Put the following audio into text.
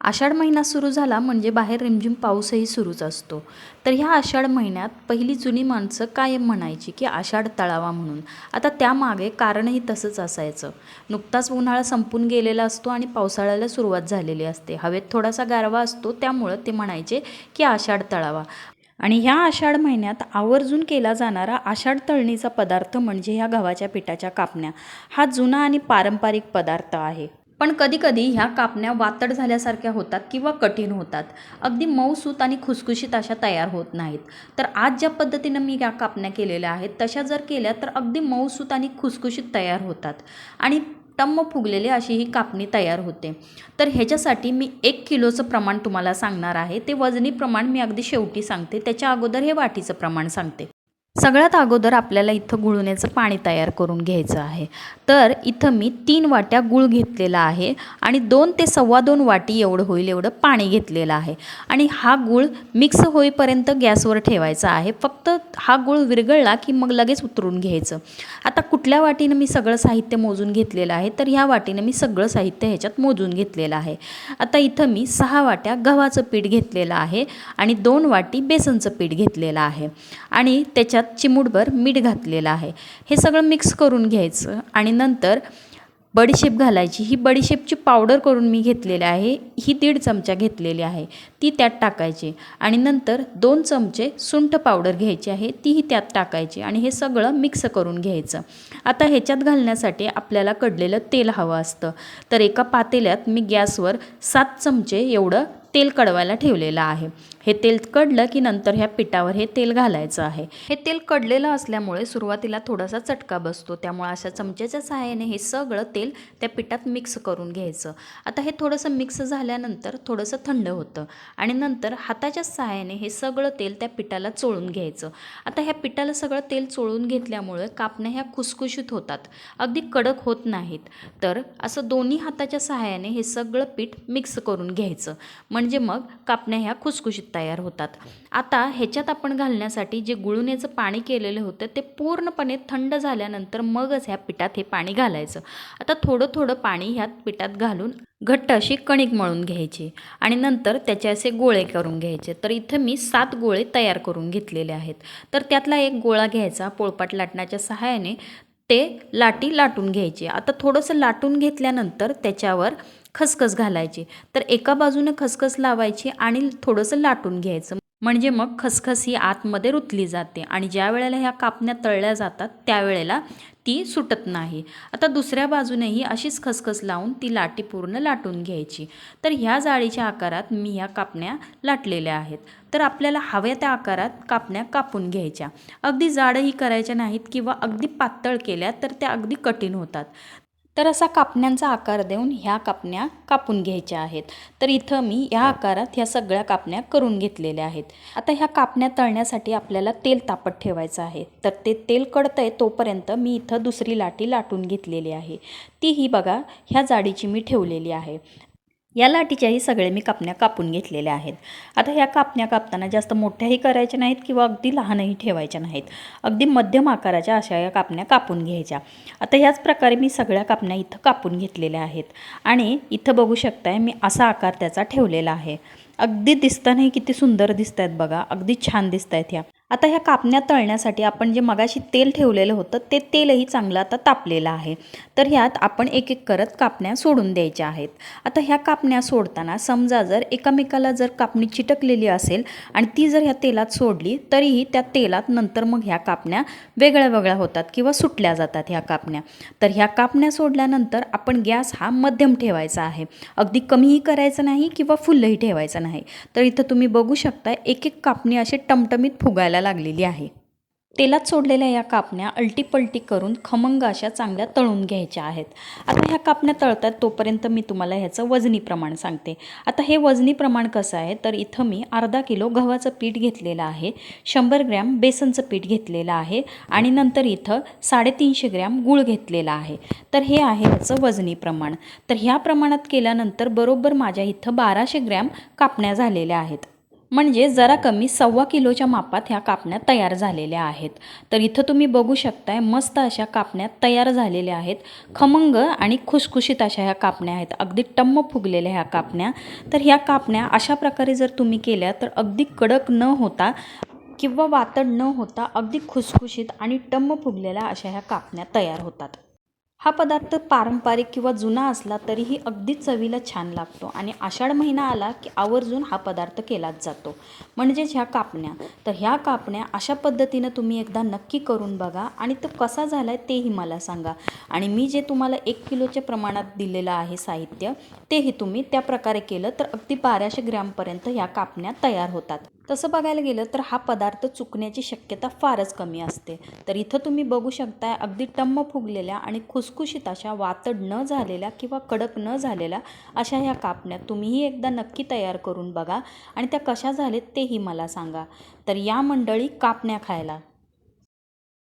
आषाढ महिना सुरू झाला म्हणजे बाहेर रिमझिम पाऊसही सुरूच असतो. तर ह्या आषाढ महिन्यात पहिली जुनी माणसं कायम म्हणायची की आषाढ तळावा म्हणून. आता त्यामागे कारणही तसंच असायचं. नुकताच उन्हाळा संपून गेलेला असतो आणि पावसाळ्याला सुरुवात झालेली असते. हवेत थोडासा गारवा असतो, त्यामुळं ते म्हणायचे की आषाढ तळावा. आणि ह्या आषाढ महिन्यात आवर्जून केला जाणारा आषाढ तळणीचा पदार्थ म्हणजे ह्या गव्हाच्या पिठाच्या कापण्या. हा जुना आणि पारंपरिक पदार्थ आहे. पण कधीकधी ह्या कापण्या वातड झाल्यासारख्या होतात किंवा कठीण होतात. अगदी मऊसूत आणि खुसखुशीत अशा तयार होत नाहीत. तर आज ज्या पद्धतीनं मी या कापण्या केलेल्या आहेत तशा जर केल्या तर अगदी मऊसूत आणि खुसखुशीत तयार होतात आणि टम्म फुगलेले अशी ही कापणी तयार होते. तर ह्याच्यासाठी मी 1 किलोचं प्रमाण तुम्हाला सांगणार आहे. ते वजनी प्रमाण मी अगदी शेवटी सांगते. त्याच्या अगोदर हे वाटीचं प्रमाण सांगते. सगळ्यात अगोदर आपल्याला इथं गुळण्याचं पाणी तयार करून घ्यायचं आहे. तर इथं मी 3 वाट्या गूळ घेतलेला आहे आणि 2 ते 2.25 वाटी एवढं होईल एवढं पाणी घेतलेलं आहे. आणि हा गूळ मिक्स होईपर्यंत गॅसवर ठेवायचा आहे. फक्त हा गूळ विरघळला की मग लगेच उतरून घ्यायचं. आता कुठल्या वाटीनं मी सगळं साहित्य मोजून घेतलेलं आहे तर ह्या वाटीनं मी सगळं साहित्य ह्याच्यात मोजून घेतलेलं आहे. आता इथं मी 6 वाट्या गव्हाचं पीठ घेतलेलं आहे आणि 2 वाटी बेसनचं पीठ घेतलेलं आहे आणि त्याच्यात चिमूटभर मीठ घातलेलं आहे. हे सगळं मिक्स करून घ्यायचं आणि नंतर बडीशेप घालायची. ही बडीशेपची पावडर करून मी घेतलेली आहे. ही 1.5 चमचा घेतलेली आहे, ती त्यात टाकायची आणि नंतर 2 चमचे सुंठ पावडर घ्यायची आहे, तीही त्यात टाकायची आणि हे सगळं मिक्स करून घ्यायचं. आता ह्याच्यात घालण्यासाठी आपल्याला कडलेलं तेल हवं असतं. तर एका पातेल्यात मी गॅसवर 7 चमचे एवढं तेल कडवायला ठेवलेलं आहे. हे तेल कडलं की नंतर ह्या पिठावर हे तेल घालायचं आहे. हे तेल कडलेलं असल्यामुळे सुरुवातीला थोडासा चटका बसतो, त्यामुळे अशा चमच्याच्या सहाय्याने हे सगळं तेल त्या पिठात मिक्स करून घ्यायचं. आता हे थोडंसं मिक्स झाल्यानंतर थोडंसं थंड होतं आणि नंतर हाताच्या सहाय्याने हे सगळं तेल त्या पिठाला चोळून घ्यायचं. आता ह्या पिठाला सगळं तेल चोळून घेतल्यामुळे कापण्या ह्या खुसखुशीत होतात, अगदी कडक होत नाहीत. तर असं दोन्ही हाताच्या सहाय्याने हे सगळं पीठ मिक्स करून घ्यायचं, म्हणजे मग कापण्या ह्या खुसखुशीत तयार होतात. आता ह्याच्यात आपण घालण्यासाठी जे गुळण्याचं पाणी केलेलं होतं ते पूर्णपणे थंड झाल्यानंतर मगच ह्या पिठात हे पाणी घालायचं. आता थोडं थोडं पाणी ह्यात पिठात घालून घट्ट अशी कणिक मळून घ्यायची आणि नंतर त्याचे असे गोळे करून घ्यायचे. तर इथं मी 7 गोळे तयार करून घेतलेले आहेत. तर त्यातला एक गोळा घ्यायचा, पोळपाट लाटण्याच्या सहाय्याने ते लाटी लाटून घ्यायची. आता थोडंसं लाटून घेतल्यानंतर त्याच्यावर खसखस घालायची. तर एका बाजूने खसखस लावायची आणि थोडंसं लाटून घ्यायचं, म्हणजे मग खसखस ही आतमध्ये रुतली जाते आणि ज्या वेळेला ह्या कापण्या तळल्या जातात त्यावेळेला ती सुटत नाही. आता दुसऱ्या बाजूनेही अशीच खसखस लावून ती लाटी पूर्ण लाटून घ्यायची. तर ह्या जाळीच्या आकारात मी ह्या कापण्या लाटलेल्या आहेत. तर आपल्याला हव्या त्या आकारात कापण्या कापून घ्यायच्या. अगदी जाडही करायच्या नाहीत किंवा अगदी पातळ केल्या तर त्या अगदी कठीण होतात. तर असा कापण्यांचा आकार देऊन ह्या कापण्या कापून घ्यायच्या आहेत. तर इथं मी ह्या आकारात ह्या सगळ्या कापण्या करून घेतलेल्या आहेत. आता ह्या कापण्या तळण्यासाठी आपल्याला तेल तापत ठेवायचं आहे. तर ते तेल कडतंय तोपर्यंत मी इथं दुसरी लाटी लाटून घेतलेली आहे. तीही बघा ह्या जाडीची मी ठेवलेली आहे. या लाटीच्याही सगळे मी कापण्या कापून घेतलेल्या आहेत. आता ह्या कापण्या कापताना जास्त मोठ्याही करायच्या नाहीत किंवा अगदी लहानही ठेवायच्या नाहीत. अगदी मध्यम आकाराच्या अशा या कापण्या कापून घ्यायच्या. आता ह्याच प्रकारे मी सगळ्या कापण्या इथं कापून घेतलेल्या आहेत आणि इथं बघू शकताय मी असा आकार त्याचा ठेवलेला आहे. अगदी दिसतानाही किती सुंदर दिसत आहेत बघा, अगदी छान दिसत आहेत ह्या. आता ह्या कापण्या तळण्यासाठी आपण जे मगाशी तेल ठेवलेलं होतं ते तेलही चांगलं आता तापलेलं आहे. तर ह्यात आपण एक एक करत कापण्या सोडून द्यायच्या आहेत. आता ह्या कापण्या सोडताना समजा जर एकामेकाला जर कापणी चिटकलेली असेल आणि ती जर ह्या तेलात सोडली तरीही त्या तेलात नंतर मग ह्या कापण्या वेगळ्या वेगळ्या होतात किंवा सुटल्या जातात ह्या कापण्या. तर ह्या कापण्या सोडल्यानंतर आपण गॅस हा मध्यम ठेवायचा आहे. अगदी कमीही करायचं नाही किंवा फुलही ठेवायचं नाही. तर इथं तुम्ही बघू शकता एक एक कापणी अशी टमटमीत फुगायला लागलेली आहे. तेलात सोडलेल्या या कापण्या अलटीपलटी करून खमंग अशा चांगल्या तळून घ्यायच्या आहेत. आता ह्या कापण्या तळतात तोपर्यंत मी तुम्हाला ह्याचं वजनी प्रमाण सांगते. आता हे वजनी प्रमाण कसं आहे तर इथं मी अर्धा किलो गव्हाचं पीठ घेतलेलं आहे, 100 ग्रॅम बेसनचं पीठ घेतलेलं आहे आणि नंतर इथं 350 ग्रॅम गूळ घेतलेला आहे. तर हे आहे ह्याचं वजनी प्रमाण. तर ह्या प्रमाणात केल्यानंतर बरोबर माझ्या इथं 1200 ग्रॅम कापण्या झालेल्या आहेत. म्हणजे जरा कमी 1.25 किलोच्या मापात ह्या कापण्या तयार झालेल्या आहेत. तर इथं तुम्ही बघू शकताय मस्त अशा कापण्या तयार झालेल्या आहेत. खमंग आणि खुसखुशीत अशा ह्या कापण्या आहेत. अगदी टम्म फुगलेल्या ह्या कापण्या. तर ह्या कापण्या अशा प्रकारे जर तुम्ही केल्या तर अगदी कडक न होता किंवा वातड न होता अगदी खुसखुशीत आणि टम्म फुगलेल्या अशा ह्या कापण्या तयार होतात. हा पदार्थ पारंपरिक किंवा जुना असला तरीही अगदी चवीला छान लागतो आणि आषाढ महिना आला की आवर्जून हा पदार्थ केलाच जातो. म्हणजेच ह्या कापण्या. तर ह्या कापण्या अशा पद्धतीनं तुम्ही एकदा नक्की करून बघा आणि तो कसा झाला आहे तेही मला सांगा. आणि मी जे तुम्हाला 1 किलोच्या प्रमाणात दिलेलं आहे साहित्य, तेही तुम्ही त्या प्रकारे केलं तर अगदी 1200 ग्रॅमपर्यंत ह्या कापण्या तयार होतात. तसं बघायला गेलं तर हा पदार्थ चुकण्याची शक्यता फारच कमी असते. तर इथं तुम्ही बघू शकताय अगदी टम्म फुगलेल्या आणि खुसखुशीत अशा वातड न झालेल्या किंवा कडक न झालेल्या अशा ह्या कापण्या तुम्हीही एकदा नक्की तयार करून बघा आणि त्या कशा झालेत तेही मला सांगा. तर या मंडळी कापण्या खायला.